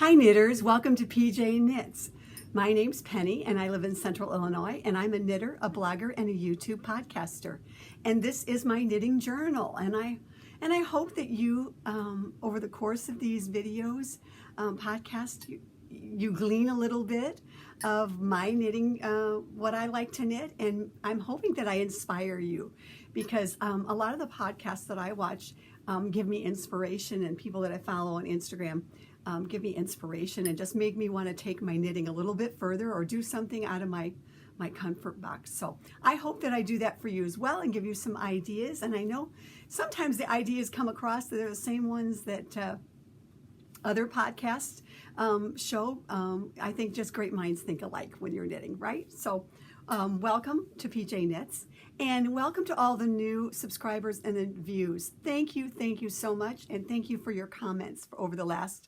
Hi knitters, welcome to PJ Knits. My name's Penny and I live in Central Illinois, and I'm a knitter, a blogger, and a YouTube podcaster. And this is my knitting journal, and I hope that you over the course of these videos, podcast, you glean a little bit of my knitting, what I like to knit, and I'm hoping that I inspire you, because a lot of the podcasts that I watch give me inspiration, and people that I follow on Instagram give me inspiration and just make me want to take my knitting a little bit further or do something out of my comfort box. So I hope that I do that for you as well and give you some ideas. And I know sometimes the ideas come across that they're the same ones that other podcasts show. I think just great minds think alike when you're knitting, right? So welcome to PJ Knits, and welcome to all the new subscribers and the views. Thank you so much, and thank you for your comments over the last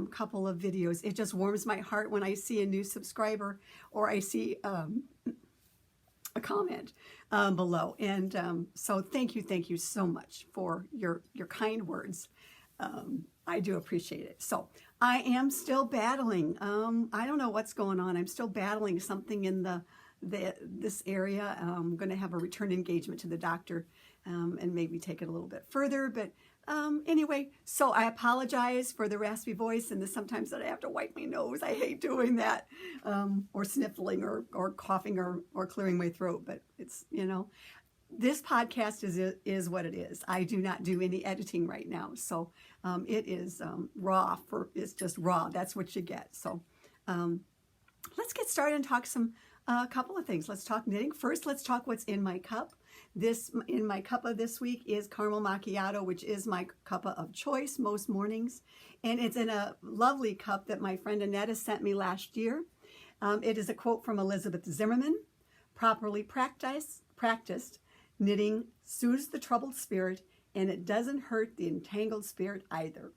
couple of videos. It just warms my heart when I see a new subscriber or I see a comment below. And so thank you so much for your kind words. I do appreciate it. So I am still battling. I don't know what's going on. I'm still battling something in this area. I'm going to have a return engagement to the doctor and maybe take it a little bit further. But anyway, so I apologize for the raspy voice and sometimes that I have to wipe my nose. I hate doing that, or sniffling or coughing or clearing my throat. But it's, this podcast is what it is. I do not do any editing right now. So it is raw. It's just raw. That's what you get. So let's get started and talk a couple of things. Let's talk knitting. First, let's talk what's in my cup. In my cuppa this week is caramel macchiato, which is my cuppa of choice most mornings. And it's in a lovely cup that my friend Annetta sent me last year. It is a quote from Elizabeth Zimmerman: "Properly practiced knitting soothes the troubled spirit, and it doesn't hurt the entangled spirit either."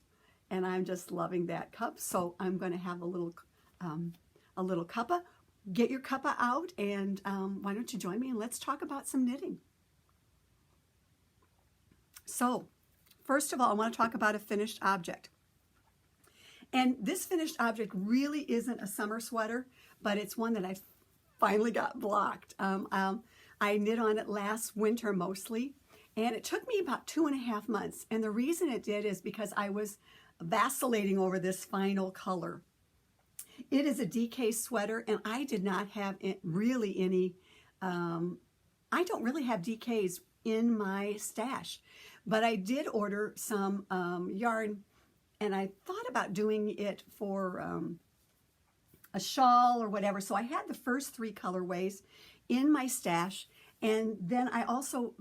And I'm just loving that cup. So I'm going to have a little cuppa. Get your cuppa out, and why don't you join me and let's talk about some knitting. So first of all, I want to talk about a finished object. And this finished object really isn't a summer sweater, but it's one that I finally got blocked. I knit on it last winter mostly, and it took me about 2.5 months. And the reason it did is because I was vacillating over this final color. It is a DK sweater, and I did not have really any, I don't really have DKs in my stash, but I did order some yarn, and I thought about doing it for a shawl or whatever. So I had the first 3 colorways in my stash, and then I also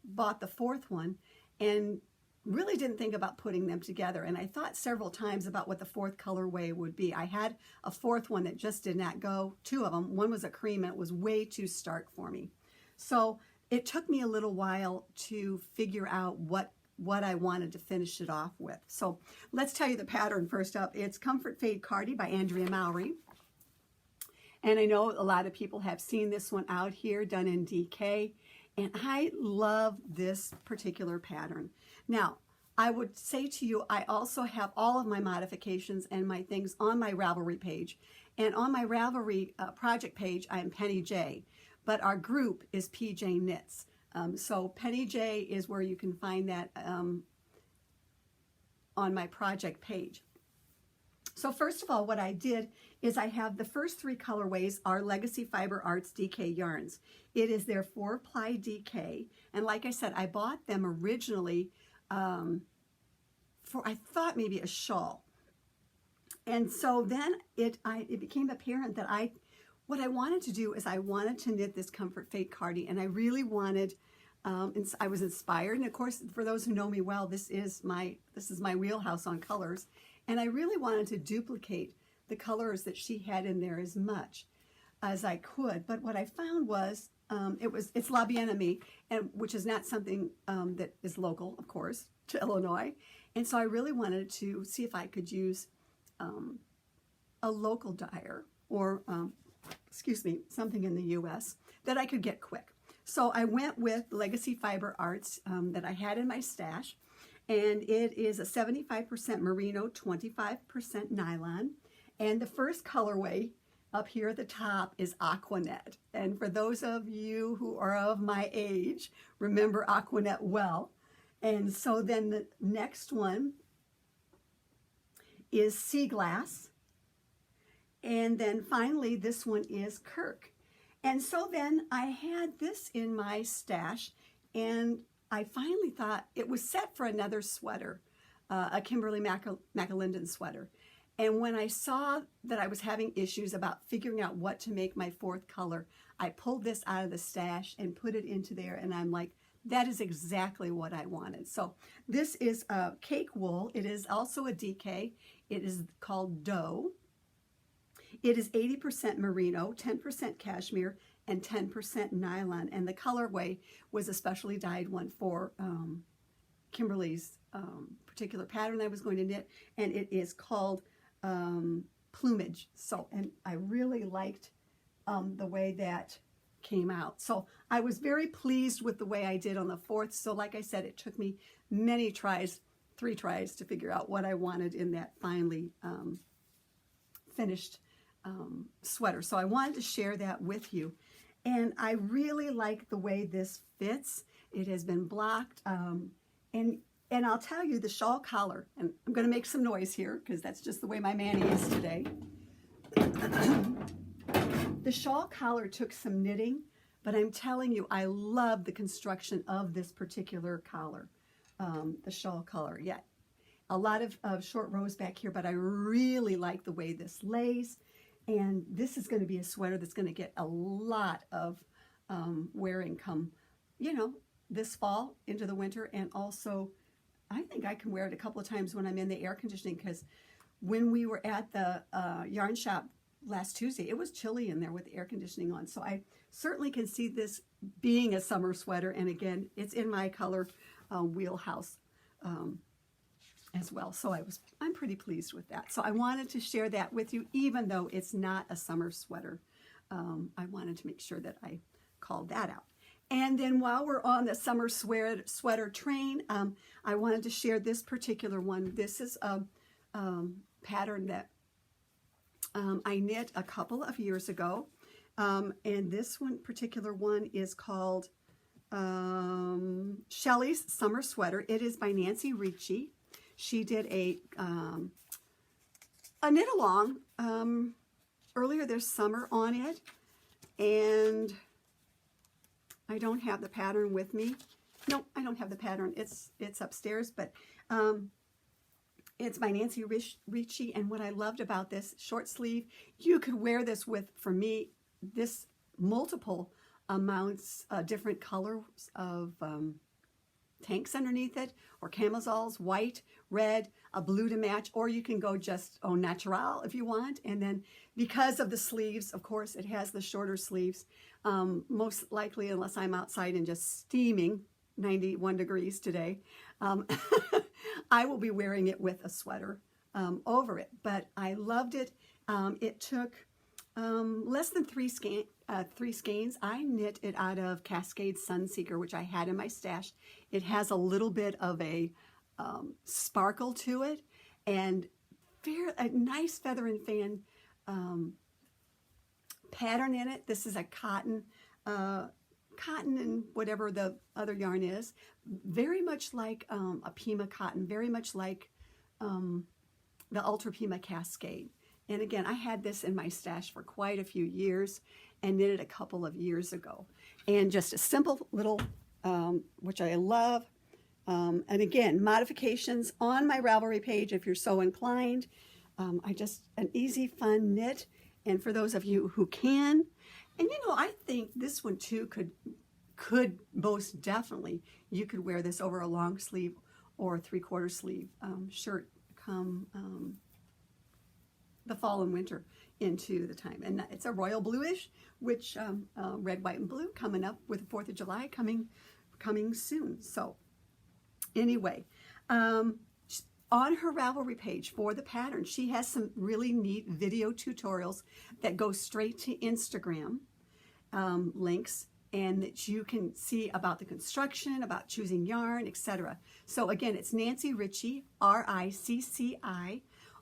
bought the 4th one, and really didn't think about putting them together. And I thought several times about what the 4th colorway would be. I had a 4th one that just did not go, 2 of them. One was a cream, and it was way too stark for me. So it took me a little while to figure out what I wanted to finish it off with. So let's tell you the pattern first up. It's Comfort Fade Cardi by Andrea Mowry. And I know a lot of people have seen this one out here done in DK. And I love this particular pattern. Now, I would say to you, I also have all of my modifications and my things on my Ravelry page. And on my Ravelry project page, I am Penny J. But our group is PJ Knits. So Penny J is where you can find that on my project page. So first of all, what I did is I have the first 3 colorways are Legacy Fiber Arts DK yarns. It is their 4-ply DK, and like I said, I bought them originally for, I thought, maybe a shawl. And so then it became apparent that what I wanted to do is I wanted to knit this Comfort Fade Cardi, and I really wanted, I was inspired, and of course, for those who know me well, this is my wheelhouse on colors. And I really wanted to duplicate the colors that she had in there as much as I could. But what I found was, it's La Bien Amie, which is not something that is local, of course, to Illinois. And so I really wanted to see if I could use a local dyer or, something in the U.S. that I could get quick. So I went with Legacy Fiber Arts that I had in my stash. And it is a 75% merino, 25% nylon. And the first colorway up here at the top is Aquanet. And for those of you who are of my age, remember Aquanet well. And so then the next one is Sea Glass. And then finally, this one is Kirk. And so then I had this in my stash, and I finally thought it was set for another sweater, a Kimberly McAlinden sweater. And when I saw that I was having issues about figuring out what to make my fourth color, I pulled this out of the stash and put it into there, and I'm like, that is exactly what I wanted. So this is cake wool. It is also a DK. It is called Doe. It is 80% merino, 10% cashmere, and 10% nylon. And the colorway was a specially dyed one for Kimberly's particular pattern I was going to knit, and it is called Plumage. So, and I really liked the way that came out. So I was very pleased with the way I did on the fourth. So like I said, it took me many tries, 3 tries, to figure out what I wanted in that finally finished sweater. So I wanted to share that with you. And I really like the way this fits. It has been blocked. And I'll tell you, the shawl collar, and I'm going to make some noise here because that's just the way my Manny is today. The shawl collar took some knitting, but I'm telling you, I love the construction of this particular collar, the shawl collar. Yeah, a lot of short rows back here, but I really like the way this lays. And this is going to be a sweater that's going to get a lot of wearing come, you know, this fall into the winter. And also, I think I can wear it a couple of times when I'm in the air conditioning, because when we were at the yarn shop last Tuesday, it was chilly in there with the air conditioning on. So I certainly can see this being a summer sweater. And again, it's in my color wheelhouse as well. So I'm pretty pleased with that. So I wanted to share that with you, even though it's not a summer sweater. I wanted to make sure that I called that out. And then while we're on the summer sweater train, I wanted to share this particular one. This is a pattern that I knit a couple of years ago. And this particular one is called Shelley's Summer Sweater. It is by Nancy Ricci. She did a knit along earlier this summer on it, and I don't have the pattern with me. No, I don't have the pattern. It's upstairs, but it's by Nancy Ricci. And what I loved about this short sleeve, you could wear this with, for me, this multiple amounts, different colors of tanks underneath it, or camisoles, white, red, a blue to match, or you can go just au natural if you want. And then because of the sleeves, of course, it has the shorter sleeves. Most likely, unless I'm outside and just steaming 91 degrees today, I will be wearing it with a sweater over it. But I loved it. It took less than 3 skeins. I knit it out of Cascade Sunseeker, which I had in my stash. It has a little bit of a sparkle to it, and a nice feather and fan pattern in it. This is a cotton and whatever the other yarn is. Very much like a Pima cotton, very much like the Ultra Pima Cascade. And again, I had this in my stash for quite a few years and knit it a couple of years ago. And just a simple little, which I love. And again, modifications on my Ravelry page if you're so inclined. An easy, fun knit. And for those of you who can, and you know, I think this one too could most definitely, you could wear this over a long sleeve or 3/4 sleeve shirt come the fall and winter into the time. And it's a royal bluish, which red, white, and blue coming up with the 4th of July coming soon. So anyway, on her Ravelry page for the pattern, she has some really neat video tutorials that go straight to Instagram links. and that you can see about the construction, about choosing yarn, etc. So again, it's Nancy Ritchie, R-I-C-C-I,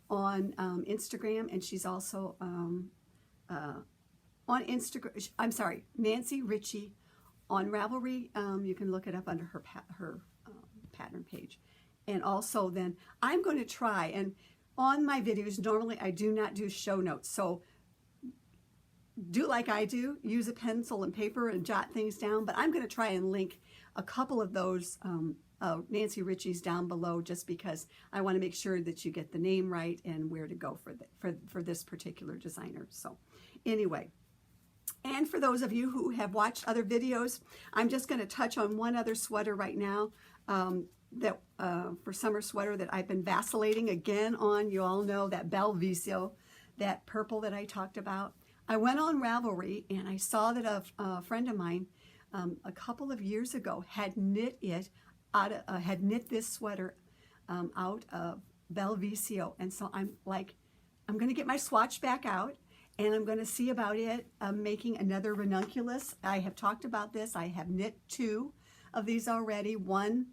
on Instagram, and she's also on Instagram. I'm sorry, Nancy Ritchie on Ravelry. You can look it up under her pattern page. And also then I'm going to try, and on my videos, normally I do not do show notes. So do like I do, use a pencil and paper and jot things down. But I'm going to try and link a couple of those Nancy Ritchie's down below, just because I want to make sure that you get the name right and where to go for this particular designer. So anyway. And for those of you who have watched other videos, I'm just going to touch on one other sweater right now, for summer sweater that I've been vacillating again on. You all know that Belvisio, that purple that I talked about. I went on Ravelry and I saw that a friend of mine a couple of years ago had knit this sweater out of Belvisio. And so I'm like, I'm going to get my swatch back out. And I'm going to see about it making another ranunculus. I have talked about this. I have knit 2 of these already. One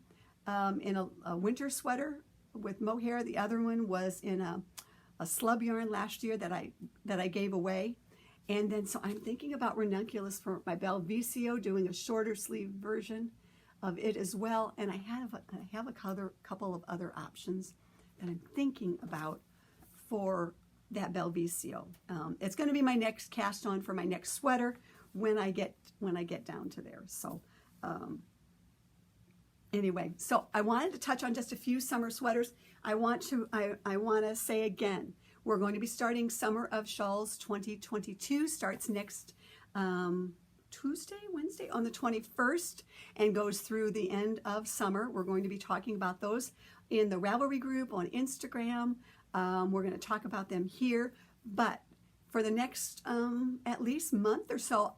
in a winter sweater with mohair. The other one was in a slub yarn last year that I gave away. And then so I'm thinking about ranunculus for my Belvisio, doing a shorter sleeve version of it as well. And I have a couple of other options that I'm thinking about for that Belvisio. It's going to be my next cast on for my next sweater when I get down to there. So anyway, so I wanted to touch on just a few summer sweaters. I want to say again, we're going to be starting Summer of Shawls 2022. Starts next Wednesday on the 21st and goes through the end of summer. We're going to be talking about those in the Ravelry group on Instagram. We're going to talk about them here, but for the next at least month or so,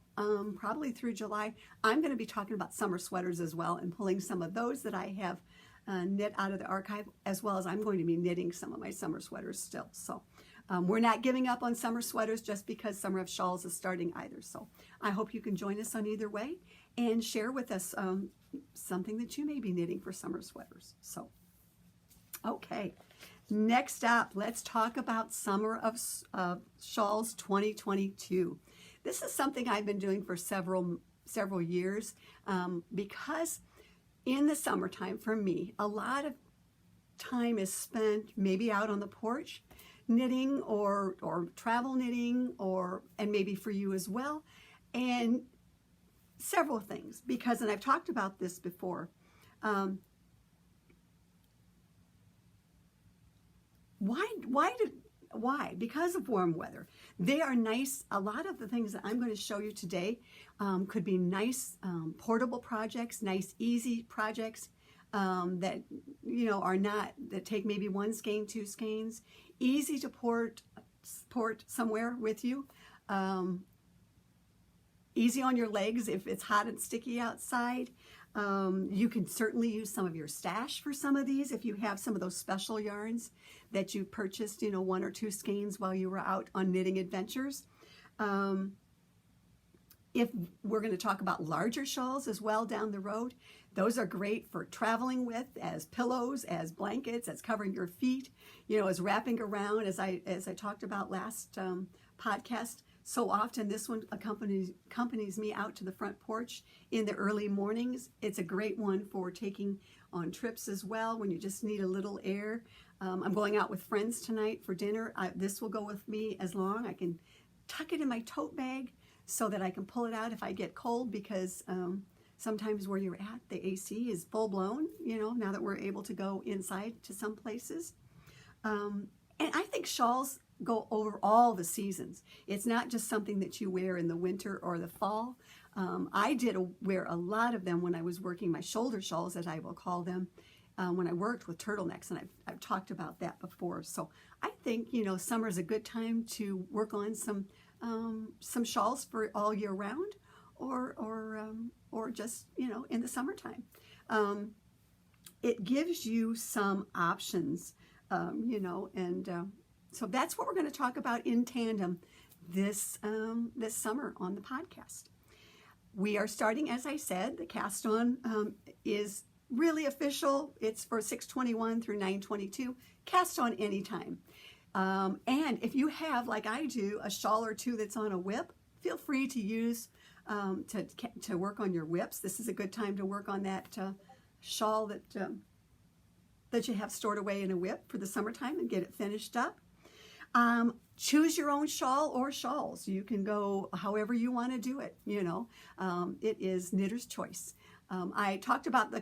probably through July, I'm going to be talking about summer sweaters as well and pulling some of those that I have knit out of the archive, as well as I'm going to be knitting some of my summer sweaters still. So we're not giving up on summer sweaters just because Summer of Shawls is starting either. So I hope you can join us on either way and share with us something that you may be knitting for summer sweaters. So, okay. Next up, let's talk about Summer of Shawls 2022. This is something I've been doing for several years because in the summertime, for me, a lot of time is spent maybe out on the porch knitting or travel knitting, and maybe for you as well, and several things, because, and I've talked about this before, Why? Because of warm weather. They are nice. A lot of the things that I'm going to show you today could be nice portable projects, nice easy projects that that take maybe 1 skein, 2 skeins, easy to port somewhere with you. Easy on your legs if it's hot and sticky outside. You can certainly use some of your stash for some of these if you have some of those special yarns that you purchased, 1 or 2 skeins while you were out on knitting adventures. If we're going to talk about larger shawls as well down the road, those are great for traveling with as pillows, as blankets, as covering your feet, as wrapping around, as I talked about last podcast. So often this one accompanies me out to the front porch in the early mornings. It's a great one for taking on trips as well when you just need a little air. I'm going out with friends tonight for dinner. This will go with me as long. I can tuck it in my tote bag so that I can pull it out if I get cold, because sometimes where you're at, the AC is full blown, now that we're able to go inside to some places. And I think shawls go over all the seasons. It's not just something that you wear in the winter or the fall. I did wear a lot of them when I was working my shoulder shawls, as I will call them, when I worked with turtlenecks, and I've talked about that before. So I think, summer is a good time to work on some shawls for all year round, or just, in the summertime. It gives you some options, so that's what we're going to talk about in tandem this summer on the podcast. We are starting, as I said, the cast on is really official. It's for 6/21 through 9/22. Cast on anytime. And if you have, like I do, a shawl or two that's on a whip, feel free to use to work on your whips. This is a good time to work on that shawl that you have stored away in a whip for the summertime and get it finished up. Choose your own shawl or shawls. You can go however you want to do it. It is knitter's choice. I talked about the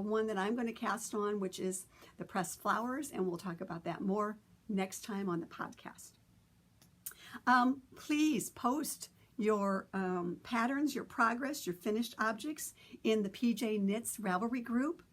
one that I'm going to cast on, which is the pressed flowers, and we'll talk about that more next time on the podcast. Please post your patterns, your progress, your finished objects in the PJ Knits Ravelry group.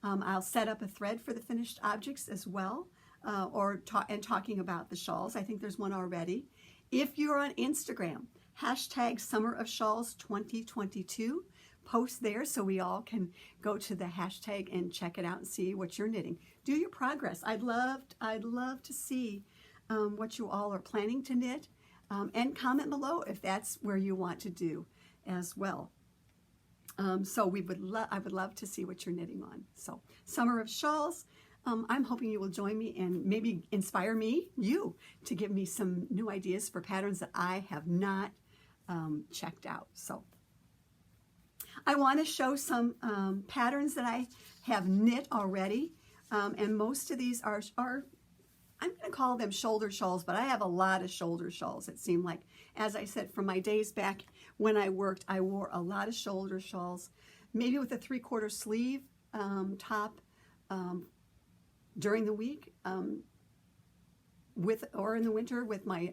I'll set up a thread for the finished objects as well, and talking about the shawls. I think there's one already. If you're on Instagram, hashtag Summer of Shawls 2022. Post there so we all can go to the hashtag and check it out and see what you're knitting. Do your progress. I'd love to see what you all are planning to knit, and comment below if that's where you want to do as well. So I would love to see what you're knitting on. So Summer of Shawls. I'm hoping you will join me and maybe inspire you to give me some new ideas for patterns that I have not checked out. So I want to show some patterns that I have knit already, and most of these are I'm going to call them shoulder shawls, but I have a lot of shoulder shawls, it seemed like. As I said, from my days back when I worked, I wore a lot of shoulder shawls, maybe with a 3/4 sleeve top during the week, or in the winter with my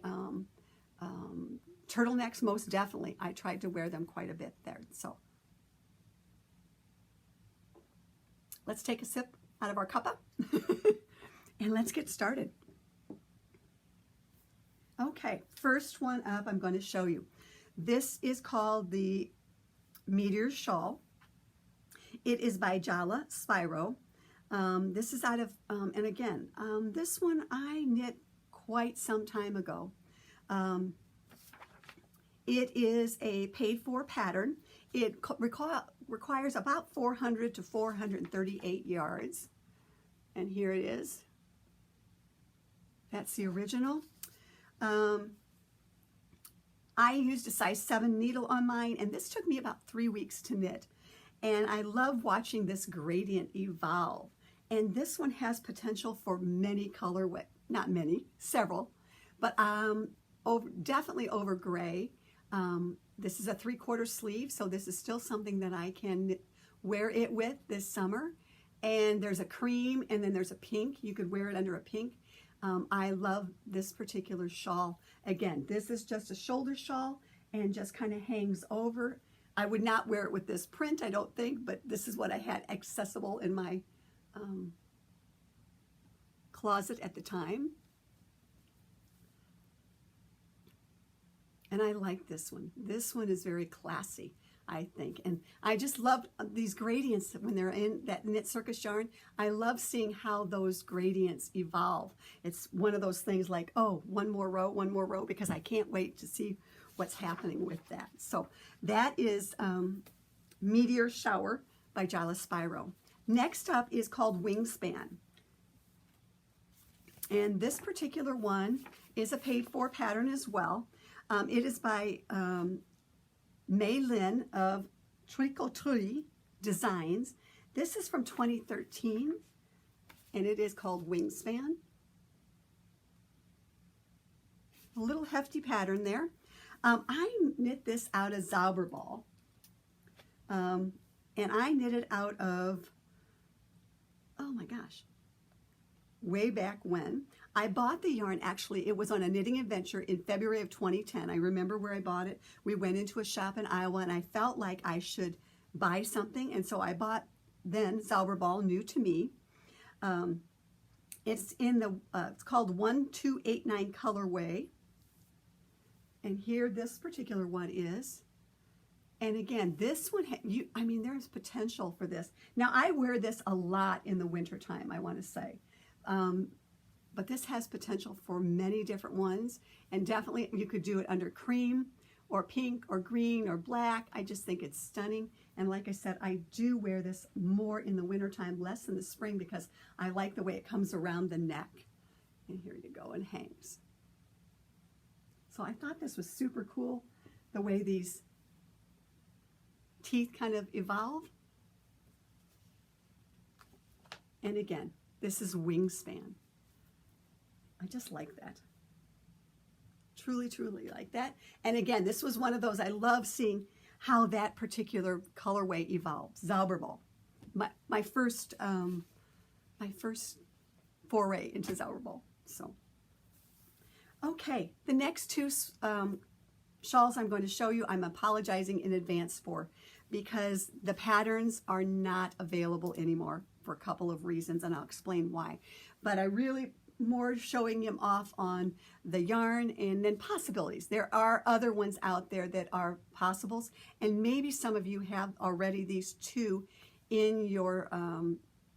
turtlenecks. Most definitely, I tried to wear them quite a bit there. So let's take a sip out of our cuppa and let's get started. Okay, first one up I'm going to show you. This is called the Meteor Shawl. It is by Jala Spyro. This is out of, and again, this one I knit quite some time ago. It is a paid-for pattern. It requires about 400 to 438 yards. And here it is. That's the original. I used a size 7 needle on mine, and this took me about 3 weeks to knit. And I love watching this gradient evolve. And this one has potential for many colorway, not many, several, but definitely over gray. This is a 3/4 sleeve, so this is still something that I can wear it with this summer. And there's a cream, and then there's a pink. You could wear it under a pink. I love this particular shawl. Again, this is just a shoulder shawl and just kind of hangs over. I would not wear it with this print, I don't think, but this is what I had accessible in my closet at the time. And I like this one. This one is very classy, I think. And I just love these gradients when they're in that knit circus yarn. I love seeing how those gradients evolve. It's one of those things like, oh, one more row, because I can't wait to see what's happening with that. So that is Meteor Shower by Jala Spyro. Next up is called Wingspan. And this particular one is a paid-for pattern as well. It is by Mei Lin of Trillian Designs. This is from 2013, and it is called Wingspan. A little hefty pattern there. I knit this out of Zauberball, and I knit it out of, oh my gosh, way back when. I bought the yarn, actually, it was on a knitting adventure in February of 2010. I remember where I bought it. We went into a shop in Iowa, and I felt like I should buy something, and so I bought then Zauberball, new to me. It's in the, it's called 1289 colorway. And here this particular one is. And again, this one, I mean, there's potential for this. Now, I wear this a lot in the wintertime, I want to say. But this has potential for many different ones. And definitely you could do it under cream or pink or green or black. I just think it's stunning. And like I said, I do wear this more in the wintertime, less in the spring, because I like the way it comes around the neck. And here you go, and hangs. So I thought this was super cool, the way these teeth kind of evolve. And again, this is Wingspan. I just like that. Truly, truly like that. And again, this was one of those, I love seeing how that particular colorway evolves. Zauberball. My first foray into Zauberball. So, okay, the next two shawls I'm going to show you, I'm apologizing in advance for, because the patterns are not available anymore for a couple of reasons, and I'll explain why. But I really more showing them off on the yarn and then possibilities. There are other ones out there that are possibles, and maybe some of you have already these two in your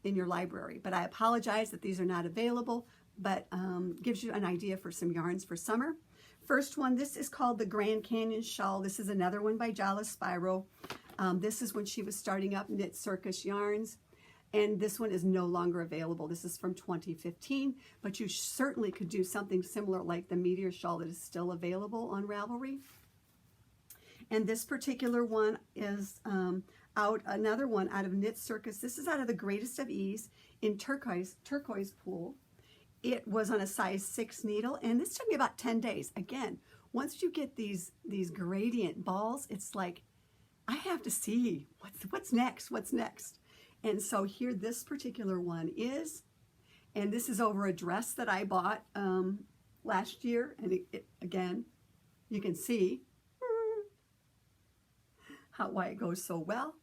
library. But I apologize that these are not available, but gives you an idea for some yarns for summer. First one, this is called the Grand Canyon Shawl. This is another one by Jala Spyro. This is when she was starting up Knit Circus Yarns. And this one is no longer available. This is from 2015, but you certainly could do something similar like the Meteor Shawl that is still available on Ravelry. And this particular one is another one out of Knit Circus. This is out of the Greatest of Ease in turquoise pool. It was on a size 6 needle, and this took me about 10 days. Again, once you get these gradient balls, it's like, I have to see what's next, what's next. And so here this particular one is, and this is over a dress that I bought last year. And again, you can see why it goes so well,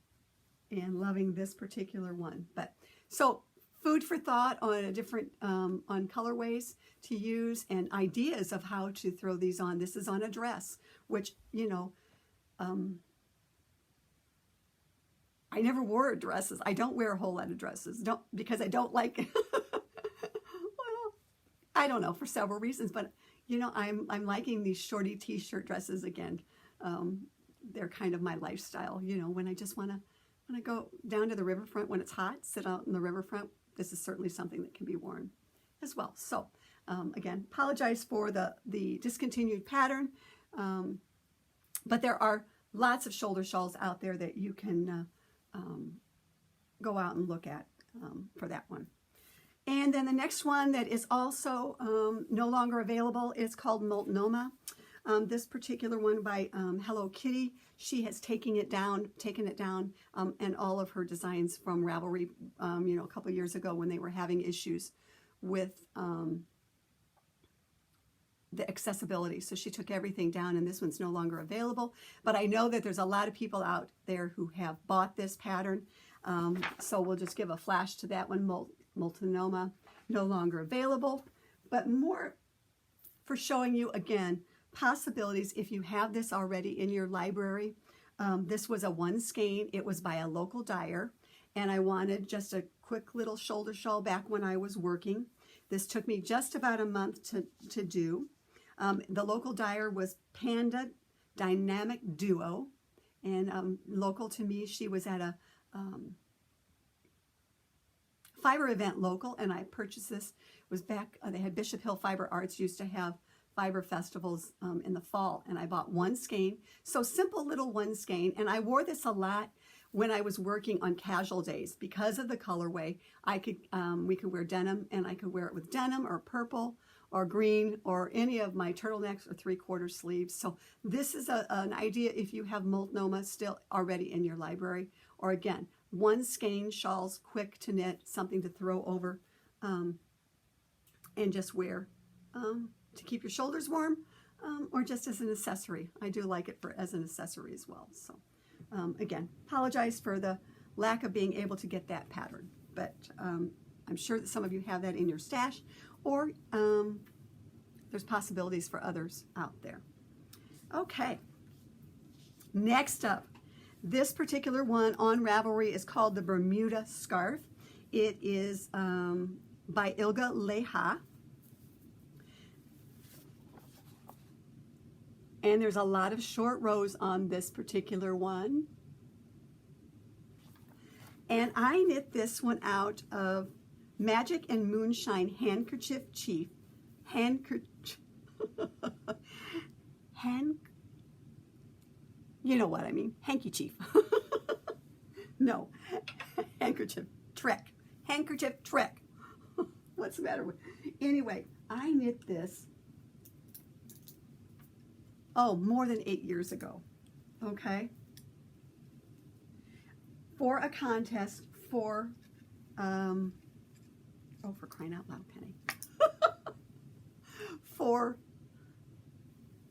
and loving this particular one. But so food for thought on a different, on colorways to use and ideas of how to throw these on. This is on a dress, which, you know, I never wore dresses. I don't wear a whole lot of dresses, because I don't like, well, I don't know, for several reasons, but you know, I'm liking these shorty t-shirt dresses again. They're kind of my lifestyle, you know, when I just want to go down to the riverfront when it's hot, sit out in the riverfront. This is certainly something that can be worn as well. So again, apologize for the discontinued pattern, but there are lots of shoulder shawls out there that you can go out and look at for that one. And then the next one that is also no longer available is called Multnomah. This particular one by Hello Kitty. She has taken it down, and all of her designs from Ravelry, you know, a couple years ago when they were having issues with the accessibility. So she took everything down, and this one's no longer available. But I know that there's a lot of people out there who have bought this pattern. So we'll just give a flash to that one. Multnomah, no longer available. But more for showing you, again, possibilities if you have this already in your library. This was a one skein. It was by a local dyer, and I wanted just a quick little shoulder shawl back when I was working. This took me just about a month to do. The local dyer was Panda Dynamic Duo, and local to me, she was at a fiber event local, and I purchased this. It was back, they had Bishop Hill Fiber Arts used to have fiber festivals in the fall, and I bought one skein. So simple little one skein, and I wore this a lot when I was working on casual days because of the colorway. I could we could wear denim, and I could wear it with denim or purple or green or any of my turtlenecks or 3/4 sleeves. So this is an idea if you have Multnomah still already in your library, or again, one skein shawls, quick to knit, something to throw over and just wear to keep your shoulders warm, or just as an accessory. I do like it as an accessory as well. So again, apologize for the lack of being able to get that pattern, but I'm sure that some of you have that in your stash, or there's possibilities for others out there. Okay, next up, this particular one on Ravelry is called the Bermuda Scarf. It is by Ilga Leha. And there's a lot of short rows on this particular one. And I knit this one out of Magic and Moonshine Handkerchief Chief. You know what I mean. Hanky Chief. No. Handkerchief Trick. Handkerchief Trick. What's the matter with? Anyway, I knit this, oh, more than 8 years ago. Okay. For a contest for, oh, for crying out loud, Penny. For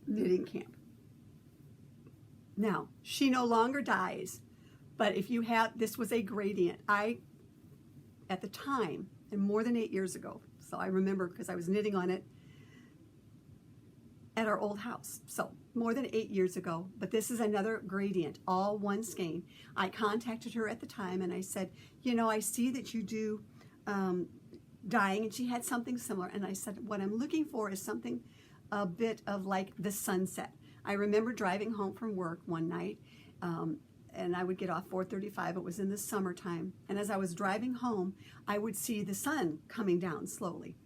knitting camp. Now, she no longer dyes, but if you have, this was a gradient. At the time, and more than 8 years ago, so I remember because I was knitting on it at our old house. So more than 8 years ago, but this is another gradient, all one skein. I contacted her at the time and I said, you know, I see that you do dyeing, and she had something similar. And I said, what I'm looking for is something a bit of like the sunset. I remember driving home from work one night, and I would get off 4:35. It was in the summertime. And as I was driving home, I would see the sun coming down slowly.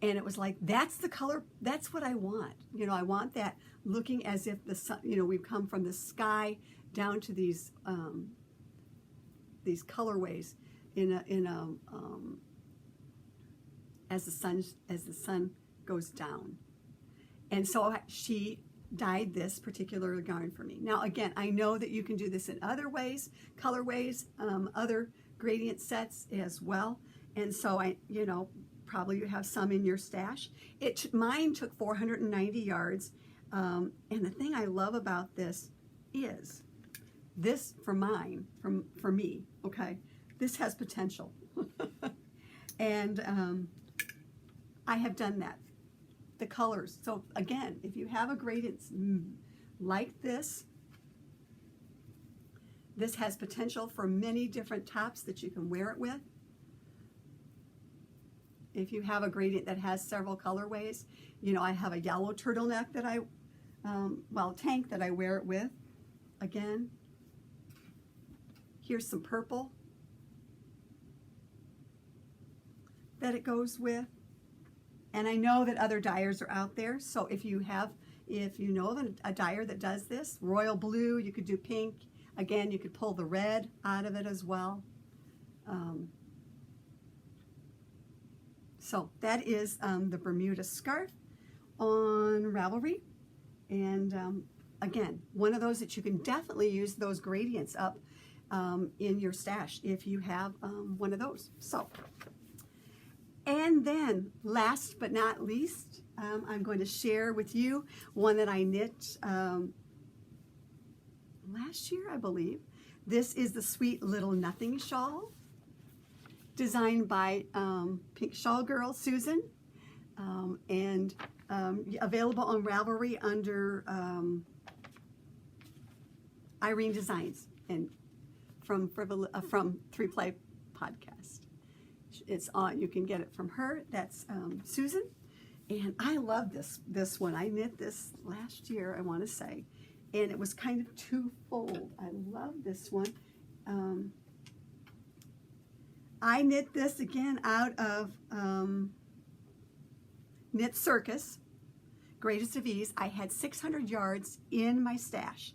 And it was like, that's the color, that's what I want. You know, I want that looking as if the sun, you know, we've come from the sky down to these colorways as the sun goes down. And so she dyed this particular yarn for me. Now, again, I know that you can do this in other ways, colorways, other gradient sets as well. And so probably you have some in your stash. Mine took 490 yards. And the thing I love about this is this for me, okay, this has potential. And I have done that. The colors. So again, if you have a gradient like this has potential for many different tops that you can wear it with. If you have a gradient that has several colorways, you know, I have a yellow turtleneck that tank that I wear it with. Again, here's some purple that it goes with. And I know that other dyers are out there, so if you know of a dyer that does this, royal blue, you could do pink. Again, you could pull the red out of it as well. So that is the Bermuda Scarf on Ravelry. And again, one of those that you can definitely use those gradients up in your stash if you have one of those. So. And then, last but not least, I'm going to share with you one that I knit last year, I believe. This is the Sweet Little Nothing Shawl, designed by Pink Shawl Girl Susan, and available on Ravelry under Irene Designs and from 3Play Podcast. It's on. You can get it from her. That's Susan, and I love this one. I knit this last year, I want to say, and it was kind of twofold. I love this one. I knit this again out of Knit Circus, Greatest of Ease. I had 600 yards in my stash.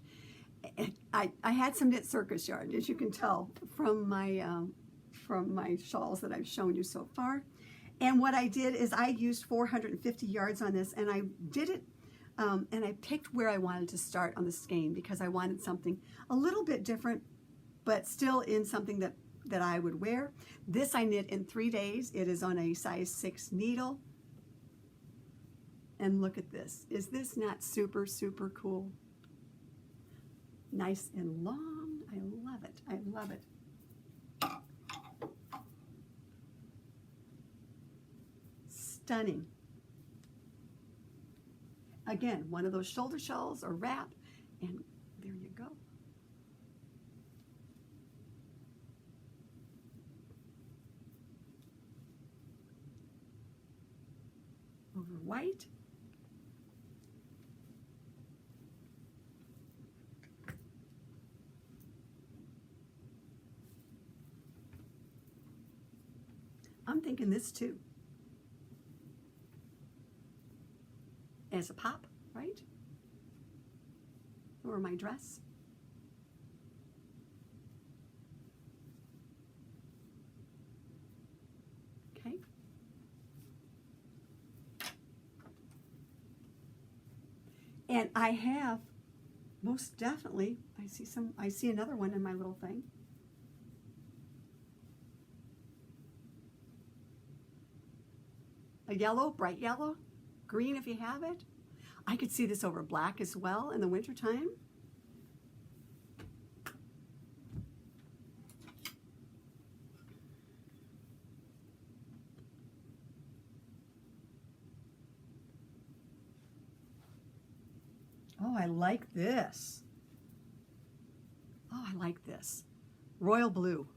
I had some Knit Circus yarn, as you can tell from my shawls that I've shown you so far. And what I did is I used 450 yards on this, and I did it, and I picked where I wanted to start on the skein because I wanted something a little bit different, but still in something that I would wear. This I knit in 3 days. It is on a size 6 needle. And look at this. Is this not super, super cool? Nice and long. I love it. I love it. Stunning. Again, one of those shoulder shawls or wrap, and there you go. Over white. I'm thinking this too. As a pop, right? Or my dress. Okay. And I have, most definitely, I see another one in my little thing. A yellow, bright yellow, green if you have it. I could see this over black as well in the wintertime. Oh, I like this. Oh, I like this. Royal blue.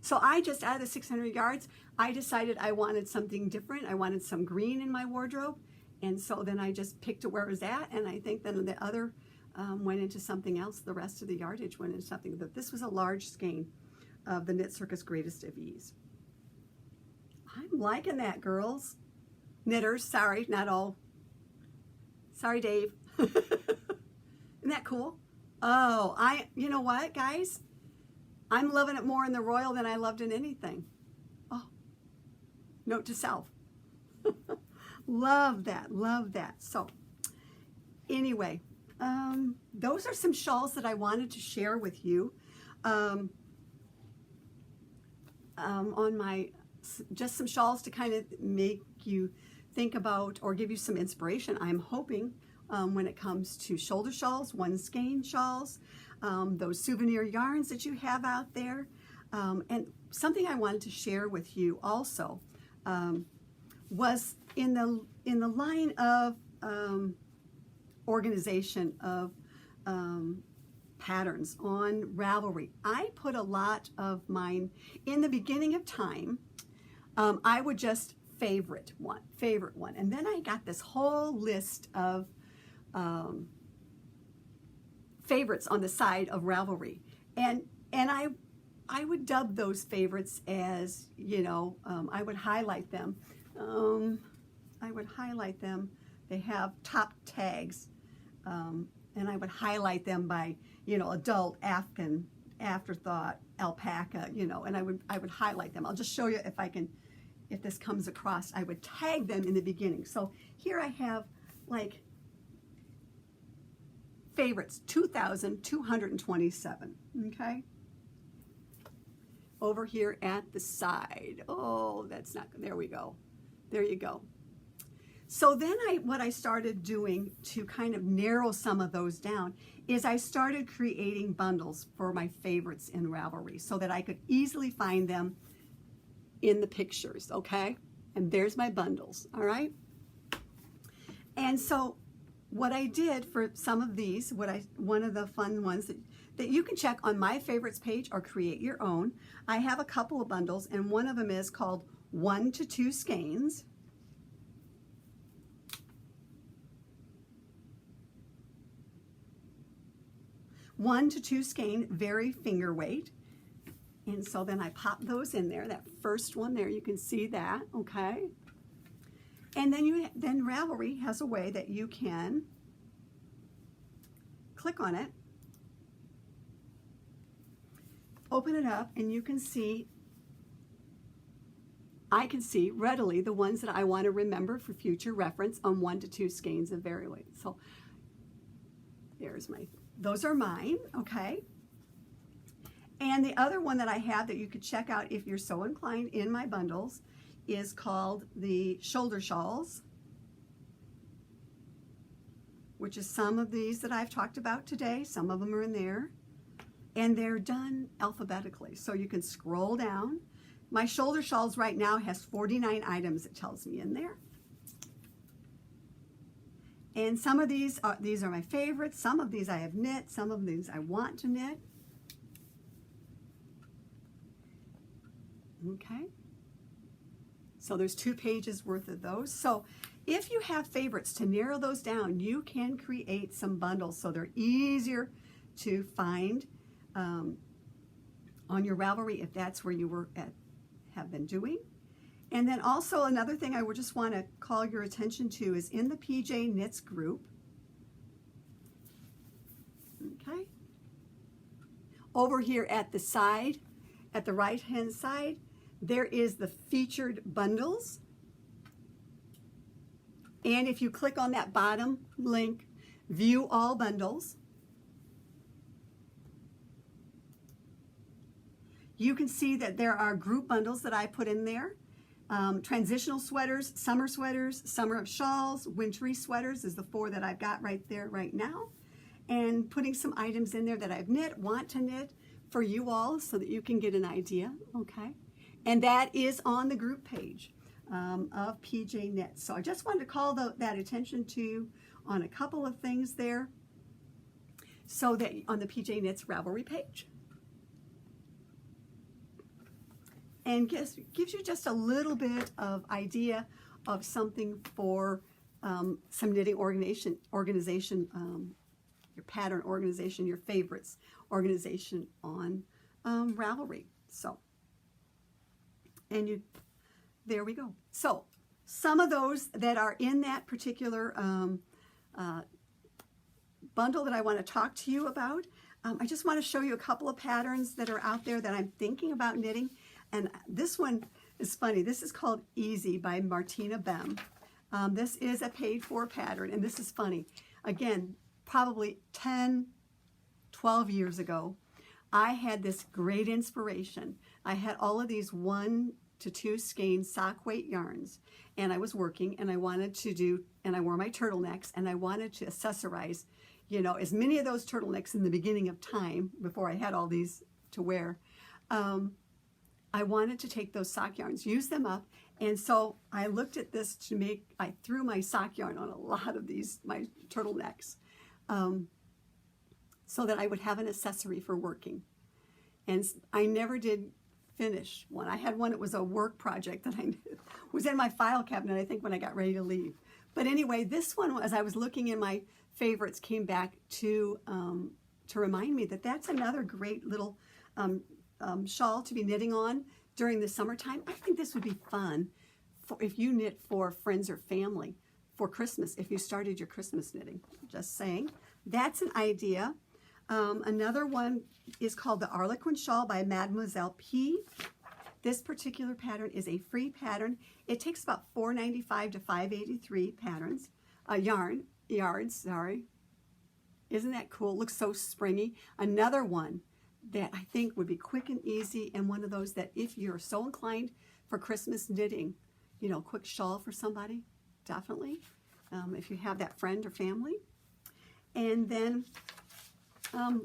So I just, out of the 600 yards, I decided I wanted something different. I wanted some green in my wardrobe. And so then I just picked where it was at. And I think then the other went into something else. The rest of the yardage went into something. But this was a large skein of the Knit Circus Greatest of Ease. I'm liking that, girls. Knitters, sorry, not all. Sorry, Dave. Isn't that cool? Oh, you know what, guys? I'm loving it more in the royal than I loved in anything. Oh, note to self. Love that, love that. So anyway, those are some shawls that I wanted to share with you on my, just some shawls to kind of make you think about or give you some inspiration, I'm hoping, when it comes to shoulder shawls, one skein shawls, those souvenir yarns that you have out there. And something I wanted to share with you also was in the line of organization of patterns on Ravelry. I put a lot of mine in the beginning of time. I would just favorite one, and then I got this whole list of favorites on the side of Ravelry, and I would dub those favorites as, you know, I would highlight them. They have top tags, and I would highlight them by, you know, adult, Afghan, afterthought, alpaca, you know, and I would highlight them. I'll just show you if this comes across. I would tag them in the beginning. So here I have like favorites, 2,227, okay? Over here at the side. Oh, that's not good. There we go. There you go. So then what I started doing to kind of narrow some of those down is I started creating bundles for my favorites in Ravelry so that I could easily find them in the pictures, okay? And there's my bundles, all right? And so what I did for some of these, one of the fun ones that you can check on my favorites page or create your own, I have a couple of bundles, and one of them is called 1 to 2 skeins. One to 2 skein, very finger weight. And so then I pop those in there. That first one there, you can see that, okay? And then Ravelry has a way that you can click on it, open it up, and you can see, I can see readily the ones that I want to remember for future reference on 1 to 2 skeins of very weight. So those are mine, okay? And the other one that I have that you could check out if you're so inclined in my bundles is called the Shoulder Shawls, which is some of these that I've talked about today. Some of them are in there. And they're done alphabetically, so you can scroll down. My Shoulder Shawls right now has 49 items, it tells me in there. And some of these are my favorites. Some of these I have knit. Some of these I want to knit. Okay. So there's 2 pages worth of those. So if you have favorites, to narrow those down, you can create some bundles so they're easier to find on your Ravelry if that's where you have been doing. And then also another thing I would just want to call your attention to is in the PJ Knits group. Okay. Over here at the side, at the right-hand side, there is the featured bundles. And if you click on that bottom link, view all bundles, you can see that there are group bundles that I put in there. Transitional sweaters, summer of shawls, wintry sweaters is the 4 that I've got right there right now. And putting some items in there that I've knit, want to knit for you all so that you can get an idea, okay? And that is on the group page of PJ Knits. So I just wanted to call that attention to on a couple of things there so that on the PJ Knits Ravelry page. And gives you just a little bit of idea of something for some knitting organization, your pattern organization, your favorites organization on Ravelry. So, and there we go. So, some of those that are in that particular bundle that I want to talk to you about, I just want to show you a couple of patterns that are out there that I'm thinking about knitting. And this one is funny. This is called Easy by Martina Bem. This is a paid-for pattern, and this is funny. Again, probably 10, 12 years ago, I had this great inspiration. I had all of these 1 to 2 skein sock weight yarns, and I was working, and I wanted to do, and I wore my turtlenecks, and I wanted to accessorize, you know, as many of those turtlenecks in the beginning of time, before I had all these to wear. I wanted to take those sock yarns, use them up, and so I looked at this to make, I threw my sock yarn on a lot of these, my turtlenecks, so that I would have an accessory for working. And I never did finish one. I had one, it was a work project that I was in my file cabinet, I think, when I got ready to leave. But anyway, this one, as I was looking in my favorites, came back to remind me that that's another great little shawl to be knitting on during the summertime. I think this would be fun if you knit for friends or family for Christmas, if you started your Christmas knitting. Just saying. That's an idea. Another one is called the Harlequin Shawl by Mademoiselle P. This particular pattern is a free pattern. It takes about $4.95 to $5.83 patterns, yards, sorry. Isn't that cool? It looks so springy. Another one that I think would be quick and easy, and one of those that if you're so inclined for Christmas knitting, you know, quick shawl for somebody, definitely, if you have that friend or family. And then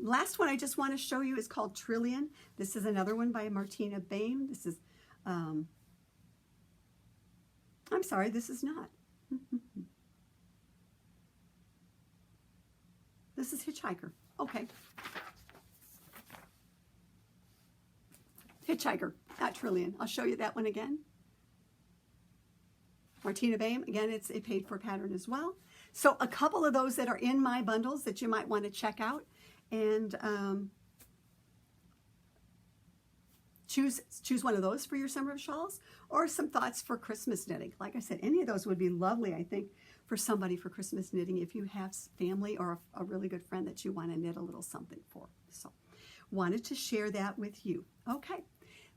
last one I just want to show you is called Trillian. This is another one by Martina Bem. This is, I'm sorry, this is not. This is Hitchhiker. Okay. Hitchhiker, not Trillian. I'll show you that one again. Martina Bem, again, it's a paid-for pattern as well. So a couple of those that are in my bundles that you might want to check out and choose one of those for your summer of shawls, or some thoughts for Christmas knitting. Like I said, any of those would be lovely, I think, for somebody for Christmas knitting if you have family or a really good friend that you want to knit a little something for. So wanted to share that with you. Okay.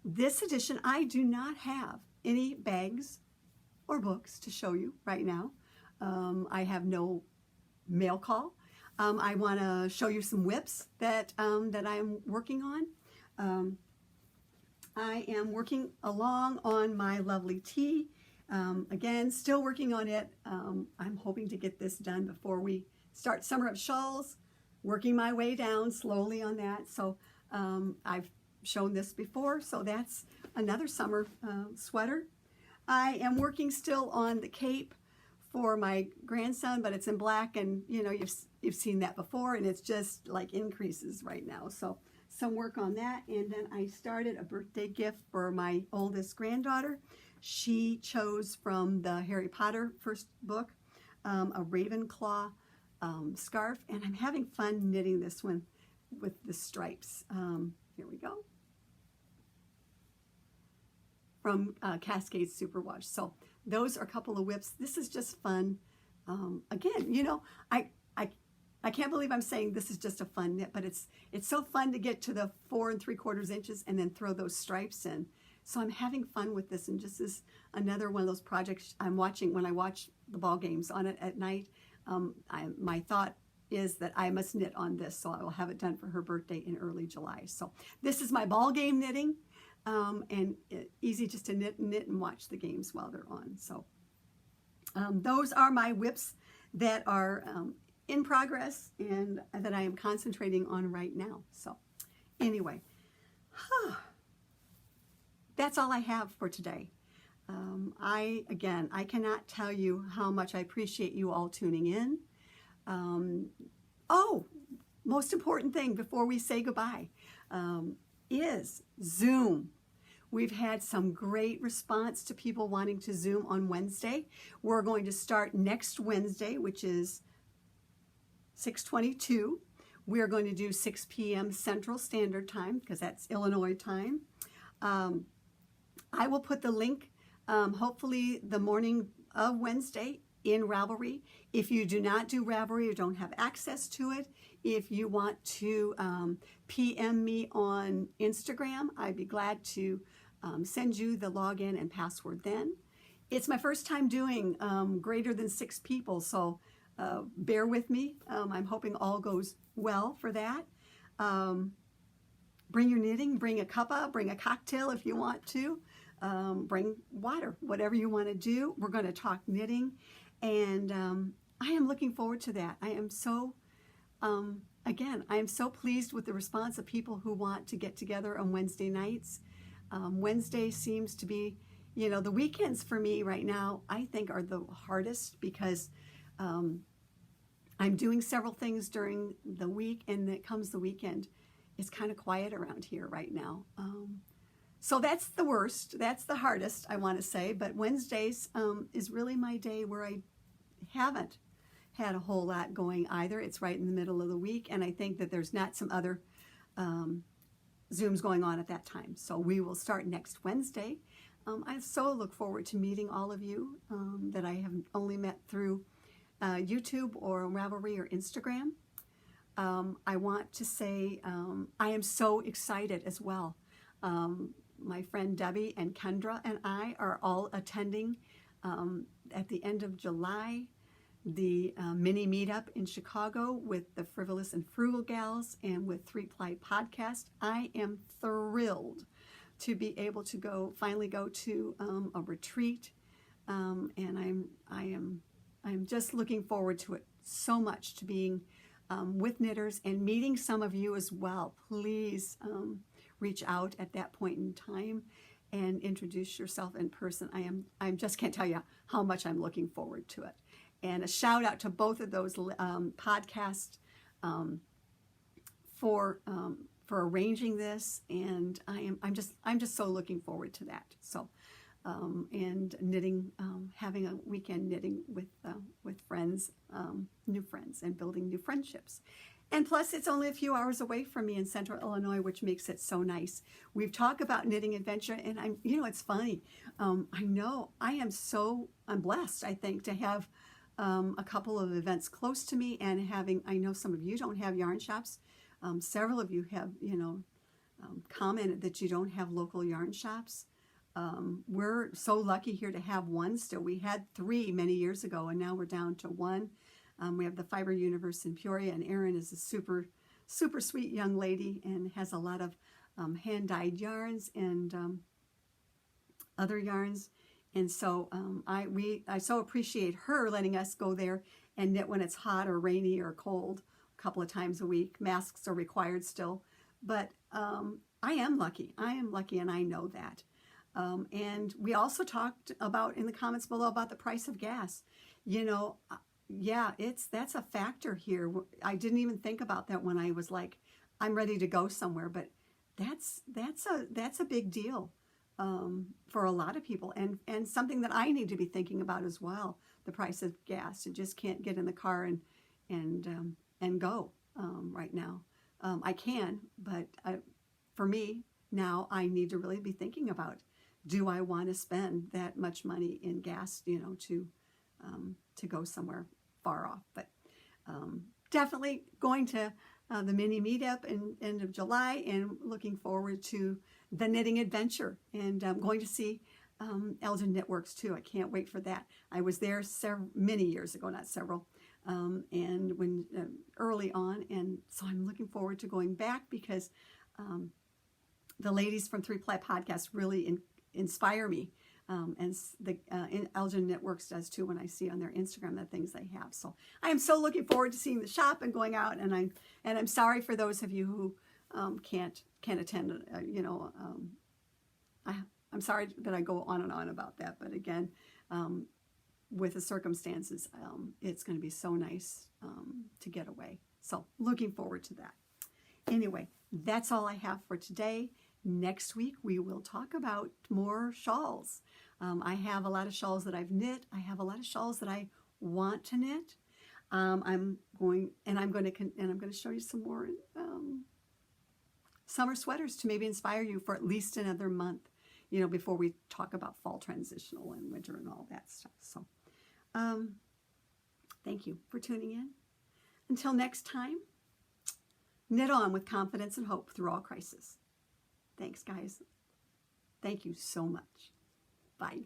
This edition, I do not have any bags or books to show you right now. I have no mail call. I want to show you some whips that I'm working on. I am working along on my lovely tee. Again, still working on it. I'm hoping to get this done before we start Summer of Shawls, working my way down slowly on that. So I've shown this before, so that's another summer sweater. I am working still on the cape for my grandson, but it's in black, and you know, you've seen that before, and it's just like increases right now. So some work on that. And then I started a birthday gift for my oldest granddaughter. She chose from the Harry Potter first book a Ravenclaw scarf, and I'm having fun knitting this one with the stripes. Here we go. from Cascade Superwash. So those are a couple of whips. This is just fun. Again, you know, I can't believe I'm saying this is just a fun knit, but it's so fun to get to the 4 3/4 inches and then throw those stripes in. So I'm having fun with this, and just is another one of those projects I'm watching when I watch the ball games on it at night. My thought is that I must knit on this, so I will have it done for her birthday in early July. So this is my ball game knitting, and easy just to knit and watch the games while they're on. So those are my whips that are in progress and that I am concentrating on right now. So anyway, that's all I have for today. I cannot tell you how much I appreciate you all tuning in. Most important thing before we say goodbye is Zoom. We've had some great response to people wanting to Zoom on Wednesday. We're going to start next Wednesday, which is 6/22. We're going to do 6 p.m. Central Standard Time because that's Illinois time. I will put the link, hopefully the morning of Wednesday, in Ravelry. If you do not do Ravelry or don't have access to it, if you want to PM me on Instagram, I'd be glad to send you the login and password then. It's my first time doing greater than 6 people, so bear with me. I'm hoping all goes well for that. Bring your knitting, bring a cuppa, bring a cocktail if you want to. Bring water, whatever you want to do. We're going to talk knitting, and I am looking forward to that. I am so, again, I am so pleased with the response of people who want to get together on Wednesday nights. Wednesday seems to be, you know, the weekends for me right now, I think are the hardest because I'm doing several things during the week, and then it comes the weekend. It's kind of quiet around here right now. So that's the worst. That's the hardest, I want to say. But Wednesdays is really my day where I haven't had a whole lot going either. It's right in the middle of the week, and I think that there's not some other Zooms going on at that time. So we will start next Wednesday. I so look forward to meeting all of you that I have only met through YouTube or Ravelry or Instagram. I want to say I am so excited as well. My friend Debbie and Kendra and I are all attending at the end of July the mini meetup in Chicago with the Frivolous and Frugal Gals and with 3-Ply Podcast. I am thrilled to be able to finally go to a retreat, and I'm just looking forward to it so much, to being with knitters and meeting some of you as well. Please reach out at that point in time and introduce yourself in person. I just can't tell you how much I'm looking forward to it. And a shout out to both of those podcasts for arranging this. And I'm just so looking forward to that. So and knitting, having a weekend knitting with friends, new friends, and building new friendships. And plus, it's only a few hours away from me in Central Illinois, which makes it so nice. We've talked about knitting adventure, and it's funny. I know I'm blessed, I think, to have a couple of events close to me, and I know some of you don't have yarn shops. Several of you have, commented that you don't have local yarn shops. We're so lucky here to have one still. We had 3 many years ago, and now we're down to 1. We have the Fiber Universe in Peoria, and Erin is a super, super sweet young lady and has a lot of hand-dyed yarns and other yarns. And so I so appreciate her letting us go there and knit when it's hot or rainy or cold a couple of times a week. Masks are required still, but I am lucky. And I know that. And we also talked about in the comments below about the price of gas. Yeah, that's a factor here. I didn't even think about that when I was like, I'm ready to go somewhere, but that's a big deal for a lot of people, and something that I need to be thinking about as well. The price of gas. You just can't get in the car and go right now. I can, but for me now, I need to really be thinking about do I want to spend that much money in gas, to go somewhere far off? But definitely going to the mini meetup in end of July, and looking forward to the knitting adventure, and going to see Elgin Knitworks too. I can't wait for that. I was there many years ago, not several, and when early on, and so I'm looking forward to going back, because the ladies from 3 Ply Podcast really inspire me, and the Elgin Knitworks does too, when I see on their Instagram the things they have. So I am so looking forward to seeing the shop and going out, and I'm sorry for those of you who can't attend. I'm sorry that I go on and on about that, but again, with the circumstances, it's going to be so nice to get away. So looking forward to that. Anyway, that's all I have for today. Next week, we will talk about more shawls. I have a lot of shawls that I've knit. I have a lot of shawls that I want to knit. I'm going to show you some more summer sweaters to maybe inspire you for at least another month, before we talk about fall transitional and winter and all that stuff. So, thank you for tuning in. Until next time, knit on with confidence and hope through all crisis. Thanks, guys. Thank you so much. Bye.